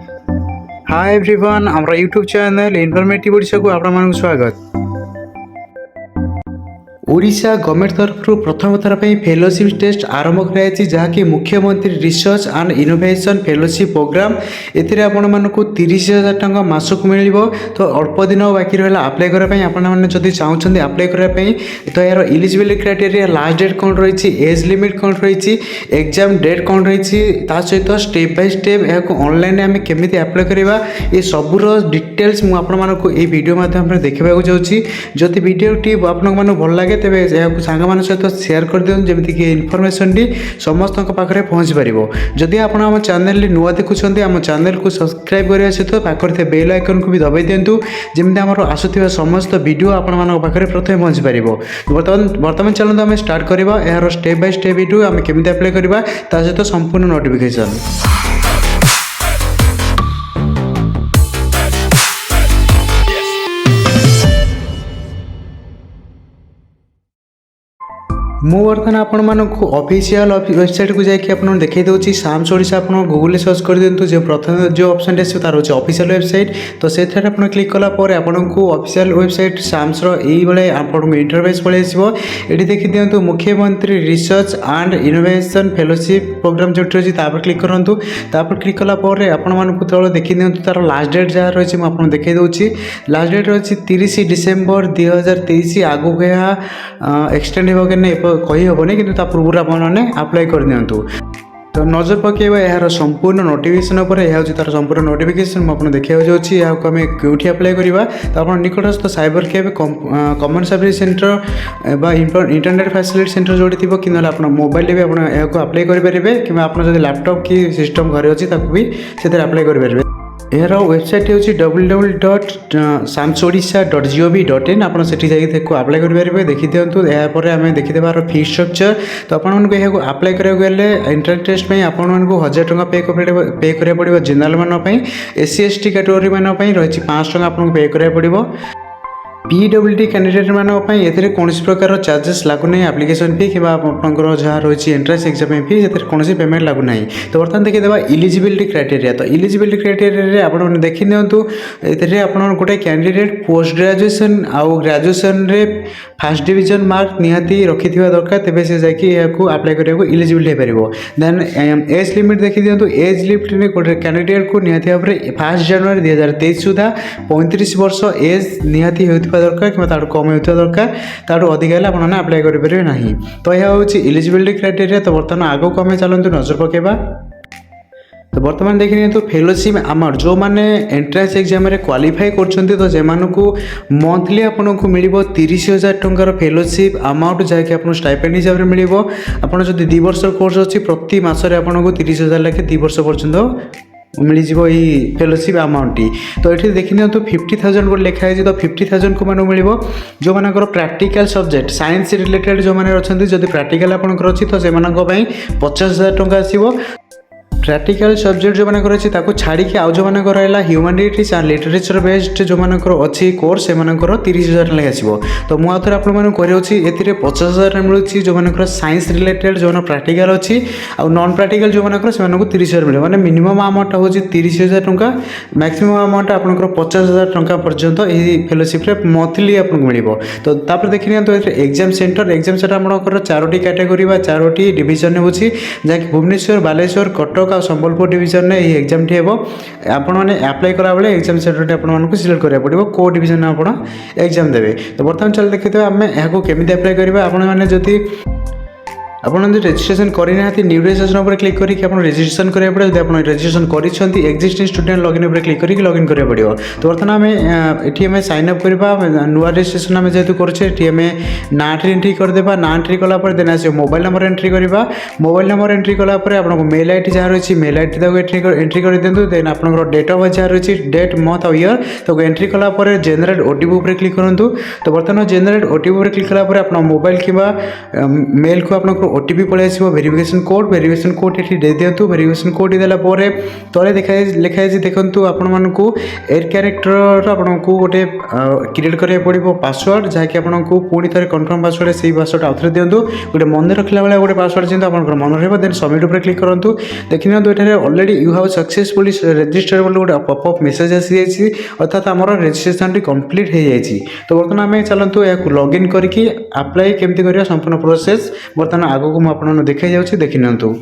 Hi everyone आमरा YouTube channel informative Odisha को आपन स्वागत। ओडिशा गवर्नमेंट तरफ प्रथम थर पर फेलोशिप टेस्ट आरंभ कराई जहाँकि मुख्यमंत्री research and innovation fellowship program एथिरे आपण मानकु 30,000 टंका मासक मिल तो अल्प दिन बाकी रहा अप्लाई करने आपड़ी चाहते अप्लाई करने तो यार इलिजिबिलिटी क्राइटेरिया लास्ट डेट कौन रही एज लिमिट कौन रही एग्जाम डेट कौन रही सहित स्टेप बाय स्टेप यह ऑनलाइन आम केमी अप्लाई करवा ये सबूर डिटेल्स मुझे वीडियो माध्यम देखा जाऊँगी जदि वीडियोटी आपको भल लगे तेरे यह सांग मान सहित सेयार कर दिखाँ जमीक इनफर्मेशन टी समस्त पाखे पहुँची पार जदि आप चैनल नुआ देखुं आम चैनल को सब्सक्राइब करने सहित पाखे बेल आइकन को भी दबाई दिंतु जमी आम आसुवा समस्त वीडियो आपण पाखे प्रथम पहुँची पार बर्तमान चलते आम स्टार्ट करवा यार स्टेप बाय स्टेप वीडियो आम केमी अप्लाई करवा सहित संपूर्ण नोटिफिकेशन। मु बर्तमान आपको ऑफिशियल वेबसाइट को जाकि देखा दूसरी साम्स ओडिशा आप गूगल सर्च कर दिंतु जो प्रथम जो ऑप्शन आस तार हूँ ऑफिशियल वेबसाइट तो से आप क्लिक कलापर आपको ऑफिशियल वेबसाइट साम्स ये आपको इंटरफेस पलि आसो ये देखी दिंतु मुख्यमंत्री research and innovation fellowship programme जो अच्छी क्लिक करूँ तापर क्लिक कलापर आपको तौर देखी दिंतु तार लास्ट डेट जहाँ रही मुझे देखा दूसरी लास्ट डेट रही 30 डिसेम्बर 2023 आगू एक्सटेंड हो कही हेनी कि पूर्व आपने अप्लाई कर दिंतु तो नजर पकेबा यार संपूर्ण नोटिफिकेशन उपर यह तार संपूर्ण नोटिफिकेशन मुझे देखा जाऊँगी यहाँ आम कौटी अप्लाई करवा तो आप निकटस्थ cyber cafe common service centre internet facility centre जोड़ी थी कि आप मोबाइल भी आप अप्लाई करेंगे कि आप लैपटॉप की सिस्टम घरे अच्छी भी से अप्लाई करेंगे। यार वेबसाइट हूँ www.samsodisha.gov.in आप जाकि अप्लाई करेंगे देखी दिंतु यापर आम देखीदेव फी स्ट्रक्चर तो आपको अप्लाई कराया एंट्रेंस टेस्ट में आपको 1000 टंका पे करा पड़ो जेनराल मानी SC ST कैटेगरी मानी रही 500 टंका आपको पे करा पड़ो PWD कैंडिडेट मानी ए कौन प्रकार चार्जेस लगुना एप्लिकेशन फी कि आपंकर जहाँ रही एंट्रेंस एग्जाम फी से कौन पेमेंट लगुना तो बर्तमान देखीदेव इलिजिबिलिटी क्राइटेरिया तो इलिजिबिलिटी क्राइटेरिया आप देखी दिंतु ये आप गोटे कैंडिडेट पोस्ट ग्रेजुएशन आउ ग्रेजुएशन रे फर्स्ट डिवीजन मार्क निहाती रखि दरकार तेज से जाकि अप्लाई करा इलिजिबल हो पार देन एज लिमिट देखी दिंतु एज लिमिट गोटे कैंडिडेट को निहाती भाव में 1 जनवरी 2023 सुधा 35 वर्ष एज निहाती दरकार कि कम होता दरकार ताठू अधिक है आपने अप्लाई करेंगे ना तो यह हूँ इलिजिबिलिटी क्राइटेरिया तो बर्तमान आगक आम चलते नजर पकेबा तो बर्तमान देखिए तो फेलोशिप अमाउंट जो मैंने एंट्रेंस एग्जाम क्वालिफाई कर तो से मंथली आपको मिल 30,000 टंकार फेलोशिप अमाउंट जहाँकि आप स्टाइपेंड हिसाब से मिल आपड़ जो 2 वर्ष कोर्स अच्छी प्रति मसरे आपको 30,000 लाखे 2 वर्ष पर्यंत मिल जाए फेलोशिप अमाउंट टी तो ये देखी तो 50,000 को लिखाई तो 50,000 को मानू मिल जो मानकर प्रैक्टिकल सब्जेक्ट साइंस रिलेटेड जो मैंने अच्छा जब प्रैक्टिकल आपंकर अच्छी तो से 50,000 टंका आसो प्रैक्टिकल सब्जेक्ट जो मैंने अच्छी छाड़ी आउ जो मैंने रहा ह्यूमानिटीज एंड लिटरेचर बेस्ड जो मैंने अच्छी कोर्स से 30,000 लगे आसो तो मुझे आपको कहूँ 50,000 मिलूँ जो मैंने साइंस रिलेटेड जो प्रैक्टिकल अच्छी आ नॉन प्रैक्टिकल जो मैंने 30,000 मिले मैंने मिनिमम अमाउंट हूँ 30,000 टंका मैक्सिमम अमाउंट आपंकर 50,000 टंका पर्यंत यही फेलोशिप मंथली आपको मिल तो देखिए तो एग्जाम सेंटर आपंकर 4टी कैटेगोरी 4टी डिविजन हो जहाँकि भुवनेश्वर बालेश्वर कटक संबलपुर डिविजन में यही एग्जाम टी हे आपने अप्लाई कला बेले एग्जाम सेंटर आपको सिलेक्ट करा पड़ो कौ डिविजन आप एग्जाम देवे तो बर्तमान चल देखिए आम यहाँ केमी अप्लाई करेंगे आपने आपड़ रजिस्ट्रेशन करना न्यू रजिस्ट्रेशन पर क्लिक करके रजिस्ट्रेशन करा पड़े जब आप रजिस्ट्रेशन कर एक्जिस्टिंग स्टूडेंट लॉगिन पर क्लिक करके लॉगिन करा पड़ो तो बर्तमान आम ये साइन अप करवा नुआ रजिस्ट्रेशन आम जेहतु करें नाटी एंट्री करदे ना एंट्री कलापर देन आस मोबाइल नंबर एंट्री करवा मोबाइल नंबर एंट्री कलापर आपको मेल आईडी जहाँ रही मेल आईडी एंट्री कर दिंतु देन आप डेट ऑफ बर्थ जहाँ रही डेट मंथ और ईयर तो एंट्री कलापर जेनेरेट ओटीपी पर क्लिक करूँ तो बर्तमान जेनेरेट ओटीपी पर क्लिक कलापर आप मोबाइल कि मेल को आप ओटीपी पलि आसो वेरिफिकेशन कोड ये दे दिंतु वेरिफिकेशन कोड देलापर तले लिखाई देखूँ आपण मानक एर क्यारेक्टर आपको गोटे क्रिएट करा पड़ो पासवर्ड जहाँकि आपको पुणी थे कन्फर्म पासवर्ड से पासवर्ड आउे दिंतु गोटे मन रखला भाई गोटे पासवर्ड जेहतु आप मन रहा देन सबमिट पर क्लिक करूँ देखी नियंतु ये already you have successfully register बोले गोटे पॉपअप मेसेज आसी जाइए अर्थात आम रजिस्ट्रेशन कंप्लीट हो जाए। तो बर्तमान आम चलतु या लॉगिन करके अप्लाई केमती करिया संपूर्ण प्रोसेस बर्तमान आगक मुझे देखा जाऊँगी देखी नियंतु।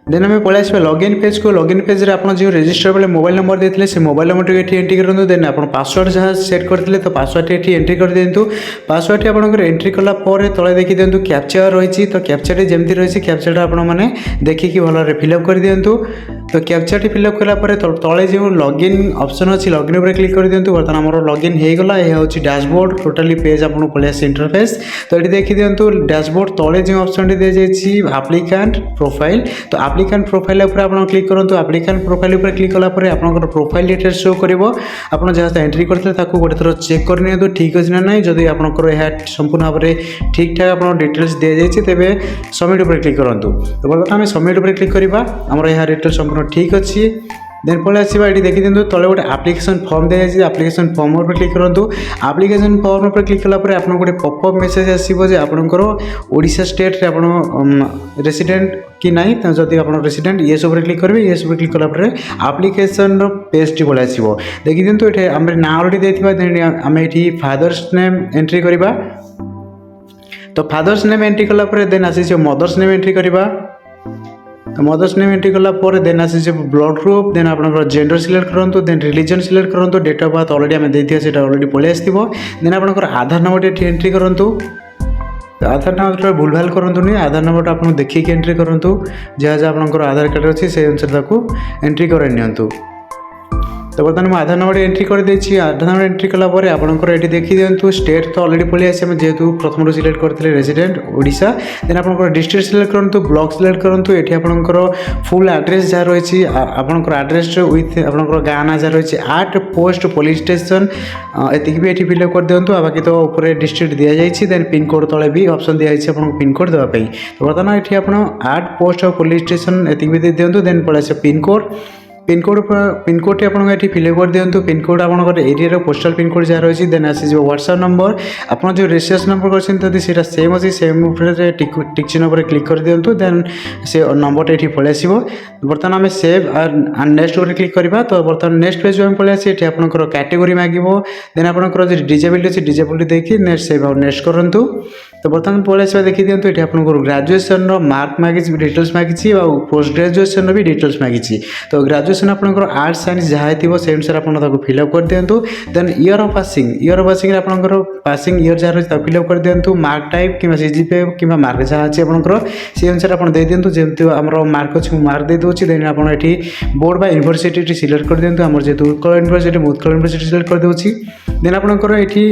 देन आम पलि आस लॉगिन पेज को लॉगिन पेज रे आपन जो रजिस्टर बेले मोबाइल नंबर देते से मोबाइल नंबर ये एंट्री करूँ देन आप पासवर्ड जहाँ सेट करते तो पासवर्ड ये एंट्री कर दिंतु पासवर्ड आपंकर एंट्री कलापर तले देखी दिंतु कैप्चर रही तो कैप्चर जमी रही कैप्चर आपने देखिकी भल फिलअप कर दिंतु। तो कैप्चर फिलअप कलापर तले जो लॉगिन ऑप्शन अच्छी लॉगिन पर क्लिक कर दिंतु बर्तमान आम लॉगिन होगला यह हूँ डैशबोर्ड टोटाली पेज आपको पलि आस इंटरफेस। तो ये देखी दिंतु डैशबोर्ड तले जो ऑप्शन दी जाए एप्लिकेंट प्रोफाइल तो एप्लिकेंट प्रोफाइल उपर आप क्लिक करूँ एप्लिकेंट प्रोफाइल उपर क्लिक कलापर आप प्रोफाइल डिटेल्स शो कर आप जहाँ एंट्री करते गोटे थर चेक कर ठीक अच्छे ना ना जदि आपंकर यह संपूर्ण भाव में ठीक ठाक आप डिटेल्स दी जाए तेरे सबमिट पर क्लिक करूँ। तो बर्तमान आम सबमिट पर क्लिक करवा आम यह डिटेल्स संपूर्ण ठीक अच्छी देन पलि आसवा ये देखी दिंतु तले गोटे एप्लिकेशन फॉर्म दी जाए एप्लिकेशन फॉर्म पर क्लिक करूँ एप्लिकेशन फॉर्म पर क्लिक कलापर आप गोटे पॉपअप मेसेज आसो जे आपंकर ओडिशा स्टेट रे आप रेसिडेंट कि ना जदि आप रेसिडेंट ये सब क्लिक करेंगे ये सब क्लिक कलापर एप्लिकेशन पेज टी पलि आसो देखी दिंतु ये आम ना अलरेडी देते आम ये फादर्स नेम एंट्री करवा। तो फादर्स नेम एंट्री कलापर देन आसी मदर्स नेम एंट्री करवा। तो मदर्स नेम एंट्री कलापर देन आसी ब्लड ग्रुप देन आप जेंडर सिलेक्ट करूँ देन रिलीजन सिलेक्ट करूँ डेट ऑफ बर्थ ऑलरेडी आम देते ऑलरेडी पलि आसो देन आप आधार नंबर ये एंट्री करूँ। आधार नंबर भूल भाल करूँ आधार नंबर आप देखिए एंट्री करूँ जहाँ जहाँ आपंकर आधार कार्ड अच्छी से अनुसार एंट्री कर नियंतु। तो बर्तमान मैं आधार नंबर एंट्री कर देछि आधार नंबर एंट्री कलापर आपंकर ये देखी दिंतु स्टेट तो ऑलरेडी पलि आसे जेहेतु प्रथम सिलेक्ट करते रेसिडेंट ओडिशा देन आप डिस्ट्रिक्ट सिलेक्ट करूँ ब्लॉक सिलेक्ट करूँ ये आपंकर फुल एड्रेस जहाँ रही आपंकर एड्रेस विथ आपंकर गाँ ना जहाँ रही 8 पोस्ट पुलिस स्टेशन एतिक भी ये फिलअप कर दिंतु बाकी तो ऊपर डिस्ट्रिक्ट दि जाइए देन पिनकोड तले भी ऑप्शन दी जाइए आपको पिनकोड देवाई। तो बर्तमान ये आप 8 पोस्ट पुलिस स्टेशन एतिक भी दे दिंतु देन पलि आस पिनकोड आपको फिलअप कर दिंतु पिनकोड आप एरिया पोस्टाल पिनकोड जहाँ रही देन आसी व्हाट्सएप नंबर आप जो रेजिस्ट्रेशन नंबर कर सेम अच्छी सेम टिक चिन्ह पर क्लिक कर दिंतु देन से नंबर ये पलि आसो। बर्तमान आम सेव और नेक्स्ट पर क्लिक करवा। तो बर्तमान नेक्स्ट पेज में पलि आसी आपंकर कैटेगोरी मांगो देन आपंकर जो डिजेबिलिटी अच्छी डिजेबिलिटी देखिए नेक्स्ट सेव और नेक्स्ट करूँ। तो बर्तमान पलि आसवा देखी दिंतु ये आपंकर ग्रेजुएशन मार्क मागी डिटेल्स मागी पोस्ट ग्रेजुएशन भी डिटेल्स मागी। तो ग्रेजुएशन आपंकर आर्ट्स साइंस जहाँ थी से अनुसार आप फिलअप कर दिंतु देन ईयर ऑफ पासिंग आपंकर पासिंग ईयर जहाँ रही फिलअप कर दिंतु मार्क टाइप कि सीजीपीए कि मार्क जहाँ अच्छी आपंकर से अनुसार आप दे दिंतु जमी आम मार्क अच्छी मार्क दे दूसरी देन आप बोर्ड बा यूनिवर्सिटी सिलेक्ट कर दिंतु आम जेहतु उत्कल यूनिवर्सिटी सिलेक्ट कर दूसरी देन आपंकर ये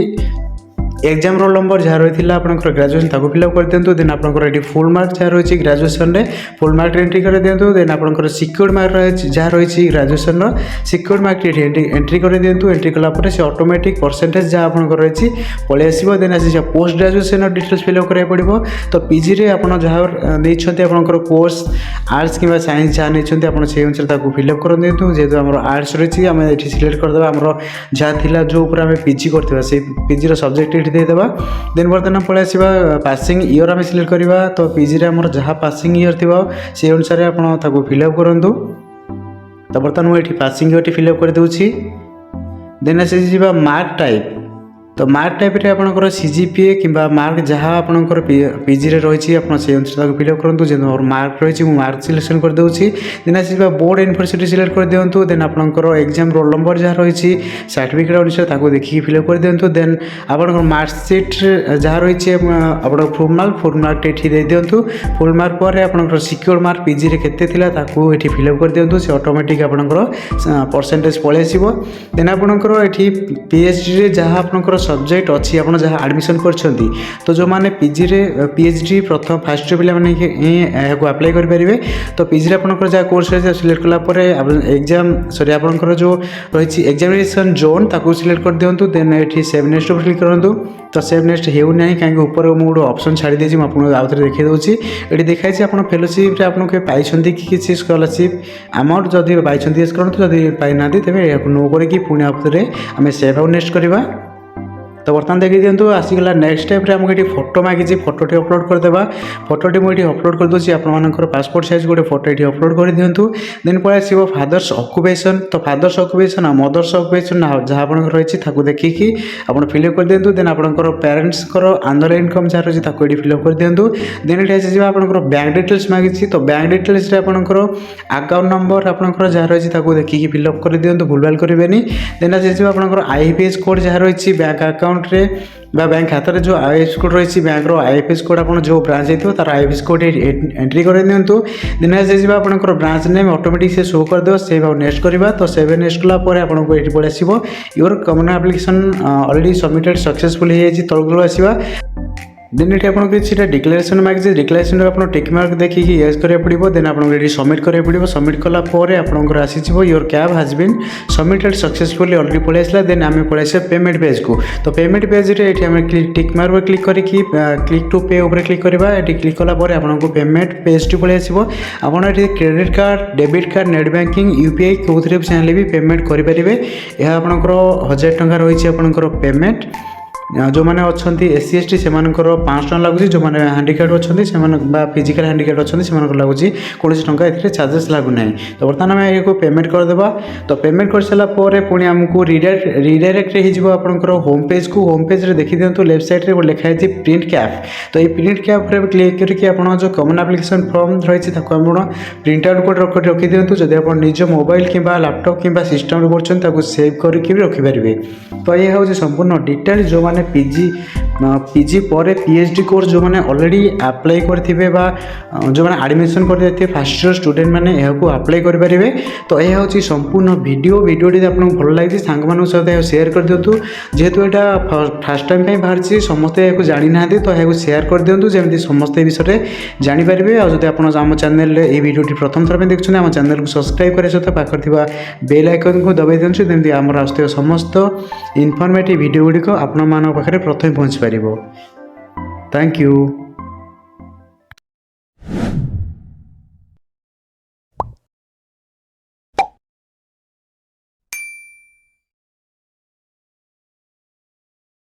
एग्जाम रोल नंबर जहाँ रही है आपंकर ग्रेजुएशन फिलअप कर दिंतु देन आपंकर ये फुल मार्क जहाँ रही ग्रेजुएशन में फुल मार्क एंट्री कर दिंतु देन आपंकर सिक्योर्ड मार्क जहाँ रही ग्रेजुएशन सिक्योर्ड मार्क एंट्री कर दिंतु एंट्री कलापर से ऑटोमेटिक परसेंटेज जहाँ आपंकर रही पलि आसो देन आसी पोस्ट ग्रेजुएशन डिटेल्स फिलअप करा पड़ो। तो पीजी रे आप जहाँ नहीं आपंकर कोर्स आर्ट्स कि साइंस जहाँ नहीं आप से अनुसार फिलअप कर दिंतु जेहतु आम आर्ट्स रही आम ये सिलेक्ट करदे आम जहाँ थी जो आम पीजी करवा से पीजी सब्जेक्ट देदेबा देन बर्तमान पलि आसवा पासिंग ईयर आम सिलेक्ट करवा। तो पीजी आमर जहाँ पासिंग ईयर थी से अनुसार आप फिलअप करूँ। तो बर्तमान मुझे पासिंग ईयर फिलअप कर दूसरी देन आसी मार्क टाइप। तो मार्क टाइप आपंकर सीजीपीए कि मार्क जहाँ आपंकर पीजी रही आप से अनुसार फिलअप करूँ जो मार्क रही मार्क सिलेक्शन कर दूसरी देन आसवा बोर्ड यूनिवर्सिटी सिलेक्ट कर दिंतु देन आपंकर एग्जाम रोल नंबर जहाँ रही सर्टिफिकेट अनुसार देखिए फिलअप कर दिंतु देन आपंकर मार्कसीट जहाँ रही आप फुल मार्क ये दे दिंतु फुल मार्क पर आपंकर सिक्योर मार्क पीजी केते ये फिलअप कर दिंतु से ऑटोमेटिक आपंकर परसेंटेज पलि आसो देन आपंकर ये पीएचडी जहाँ आपंकर सब्जेक्ट अच्छी आप जहाँ आडमिशन कर तो जो मैंने पीजी रे पीएचडी प्रथम फास्ट पे अप्लाई करेंगे तो पीजी आपंकर जहाँ कोर्स रही सिलेक्ट कलापर एग्जाम सॉरी आपंकर जो रही एग्जामिनेशन जोन ताकू सिलेक्ट कर दिंतु देन ये सेव नेक्स्ट पर क्लिक करूँ तो सेव नेक्स्ट होना कहीं ऊपर मुझे गोटे ऑप्शन छाड़ी देती मुझे आउ थे देखी दूसरी ये देखाई आप फेलोशिप आपको पाई कि स्कॉलरशिप अमाउंट जदि पाई करूँ जदि पाई ना तेज यह नो करके पुणी आउे आम सेव आउ नेक्स्ट करवा तो बर्तमान देखिए दिंतु आसीगला नेक्स्ट स्टेप रे हमको ये फोटो मांगी फोटोटी अपलोड करदेवा फोटोटी मुझे अपलोड कर दूसरी आपर पासपोर्ट साइज गोटे फोटो ये अपलोड कर दिंतु देन पड़े आसो फादर्स ऑक्युपेशन तो फादर्स ऑक्युपेशन आ मदर्स ऑक्युपेशन जहाँ आप रही देखिकी आप फिलअप कर दिंतु देन आपंकर पेरेंट्स आनुअल इनकम जहाँ रही ये फिलअप कर दिंतु देन ये आसी आपंकर बैंक डिटेल्स मांगी तो बैंक डिटेल्स आपंकर अकाउंट नंबर आपंकर जहाँ रही देखिकी फिलअप कर दिंतु भूलभाल करेंगे देन आसी आपंकर आईपीएस कोड जहाँ रही बैंक अकाउंट रे बैंक खाता जो आईएफएस कोड रही बैंक आईएफएस कोड आप जो ब्रांच होती तार आईएफएस कोड एंट्री कर दिंतु दिन आसो आपंकर ब्रांच नेम ऑटोमेटिक से शो करदे सेव आउ नेक्स्ट करवा तो सेव नेक्स्ट कलापर आपको ये पड़े आसो your common application already submitted successful हो जाए तलक आसवा देन ये आपको किसी डिक्लेरेशन मांगी डिक्लेरेशन आप टिक मार्क देखिए येस करा पड़ो देन आपको ये सबमिट करा पड़ो सबमिट कलापर आपंकर आसीज your cab has been submitted successfully already पलि आसला देन आम पलि आस पेमेंट पेज को तो पेमेंट पेज रे ये टिक मार्क क्लिक करके क्लिक टू पे उपर क्लिक करवा ये क्लिक कलापर आपको पेमेंट पेज टी पलि आसो आपड़ ये credit card debit card net banking UPI कौन भी चाहे भी पेमेंट करेंगे यह आपंकर 1000 टंका रही है आपंकर पेमेंट जो मैंने अच्छा एससी एसटी से 500 टका लगुच जो मैंने हैंडिक्याप्ड अच्छा फिजिकल हैंडिक्याप्ड अच्छा से लगुच कौन टंका ए चार्जेस लगुना तो बर्तमान आम ये पेमेंट करदेवा तो पेमेंट कर सारापर पुणी आमको रिडायरेक्ट होकर होम पेज को होम पेज रे देखी दिंतु लेफ्ट साइड रे लिखाई प्रिंट कैप तो ये प्रिंट कैप रे क्लिक करके आप जो कमन एप्लिकेशन फॉर्म रही प्रिंट आउट कर रखी दिंतु जब आप निज मोबाइल कि लैपटॉप कि सिस्टम कर सेव करके भी रखिपारे तो ये हूँ संपूर्ण डिटेल जो मैंने पीजी पर पीएचडी कोर्स जो मैंने ऑलरेडी अप्लाई करथिबे बा जो मैंने एडमिशन कर देते फर्स्ट ईयर स्टूडेंट मैंने यह अप्लाई करेंगे तो यह हूँ संपूर्ण वीडियोटी आपको भल लगी सांग मान सहित शेयर कर दिंतु जेहेतु यहाँ फास्ट टाइम बाहर समस्ते यह जानी ना तो यह शेयर कर दिंतु जमी समस्ते विषय जानीपारे आदि आप चैनल ये वीडियोटी प्रथम थर देखते आम चैनल को सब्सक्राइब करने सहित पाखर बेल आइकन को दबाई दिंतु जमी आमर आसुवा समस्त इनफर्मेटिव वीडियो गुड़िक आपण पाखे प्रथम पहुँची पार। Thank you.